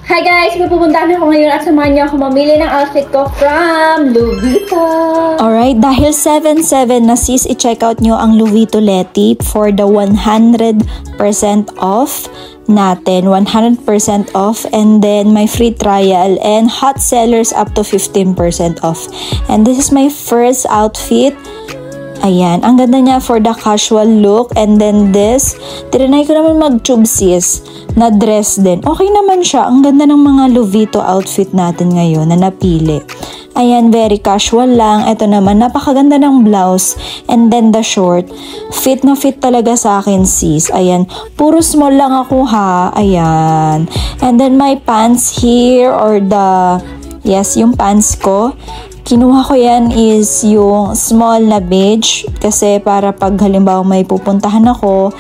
Hi guys! May pupuntahan ako ngayon at samahan niyo ako mamili ng outfit ko from Louis Vuitton. Alright, dahil 7/7 na sis, i-check out nyo ang Louis Vuitton Leti for the 100% off natin. 100% off, and then my free trial and hot sellers up to 15% off. And this is my first outfit. Ayan, ang ganda niya for the casual look. And then this, tinry ko naman mag-tube sis, na dress din. Okay naman siya. Ang ganda ng mga Louis Vuitton outfit natin ngayon na napili. Ayan, very casual lang. Ito naman, napakaganda ng blouse. And then the short, fit na fit talaga sa akin sis. Ayan, puro small lang ako ha. Ayan. And then my pants here, or the, yes, yung pants ko. Kinuha ko yan is yung small na beige kasi para pag halimbawa may pupuntahan ako,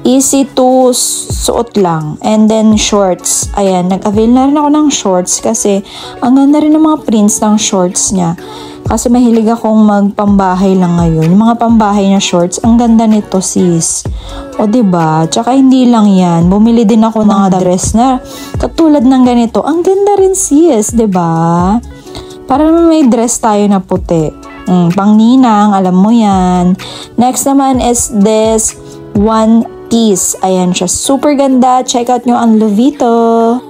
easy to suot lang. And then shorts. Ayan, nag-avail na rin ako ng shorts kasi ang ganda rin ng mga prints ng shorts niya. Kasi mahilig akong magpambahay lang ngayon. Yung mga pambahay na shorts, ang ganda nito sis. O diba? Tsaka hindi lang yan. Bumili din ako ng dress na katulad ng ganito. Ang ganda rin sis, diba? Para may dress tayo na puti. Pang ninang, alam mo yan. Next naman is this one piece. Ayan siya. Super ganda. Check out nyo ang Louis Vuitton.